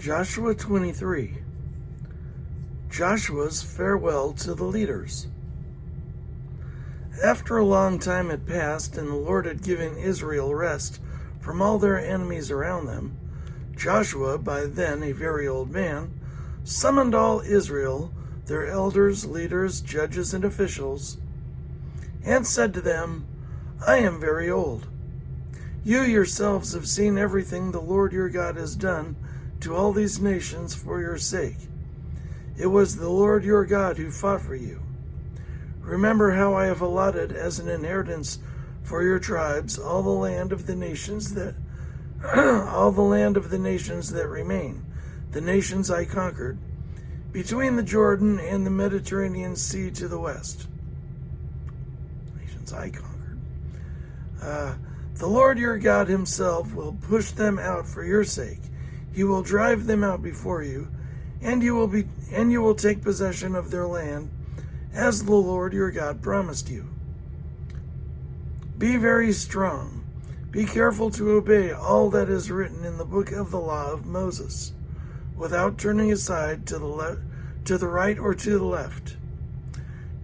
Joshua 23. Joshua's farewell to the leaders. After a long time had passed and the Lord had given Israel rest from all their enemies around them, Joshua, by then a very old man, summoned all Israel, their elders, leaders, judges, and officials, and said to them, I am very old. You yourselves have seen everything the Lord your God has done to all these nations for your sake. It was the Lord your God who fought for you. Remember how I have allotted as an inheritance for your tribes all the land of the nations that remain, the nations I conquered, between the Jordan and the Mediterranean Sea to the west. Nations I conquered. The Lord your God himself will push them out for your sake. He will drive them out before you, and you will take possession of their land, as the Lord your God promised you. Be very strong. Be careful to obey all that is written in the book of the law of Moses, without turning aside to the right or to the left.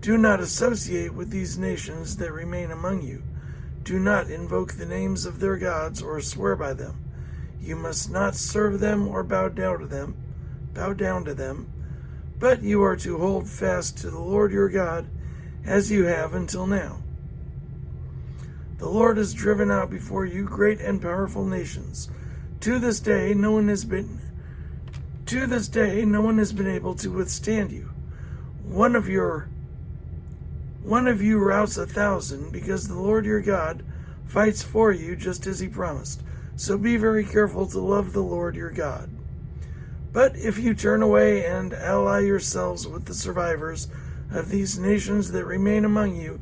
Do not associate with these nations that remain among you. Do not invoke the names of their gods or swear by them. You must not serve them or bow down to them, but you are to hold fast to the Lord your God as you have until now. The Lord has driven out before you great and powerful nations. To this day no one has been able to withstand you. One of you routs 1,000, because the Lord your God fights for you just as he promised. So be very careful to love the Lord your God. But if you turn away and ally yourselves with the survivors of these nations that remain among you,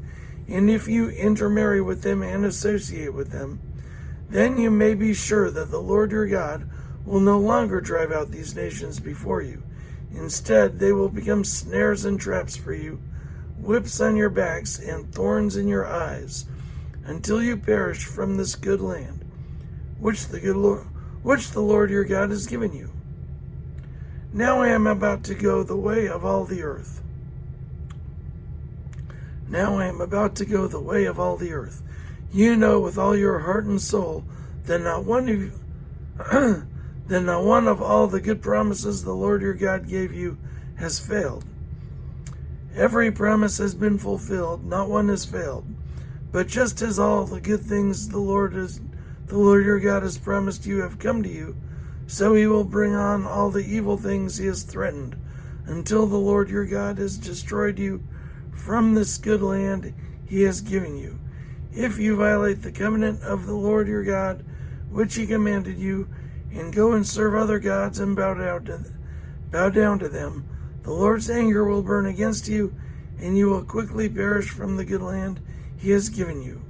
and if you intermarry with them and associate with them, then you may be sure that the Lord your God will no longer drive out these nations before you. Instead, they will become snares and traps for you, whips on your backs and thorns in your eyes, until you perish from this good land, which the Lord your God has given you. Now I am about to go the way of all the earth. You know with all your heart and soul that not one of all the good promises the Lord your God gave you has failed. Every promise has been fulfilled, not one has failed. But just as all the good things the Lord your God has promised you have come to you, so he will bring on all the evil things he has threatened, until the Lord your God has destroyed you from this good land he has given you. If you violate the covenant of the Lord your God, which he commanded you, and go and serve other gods and bow down to them, the Lord's anger will burn against you, and you will quickly perish from the good land he has given you.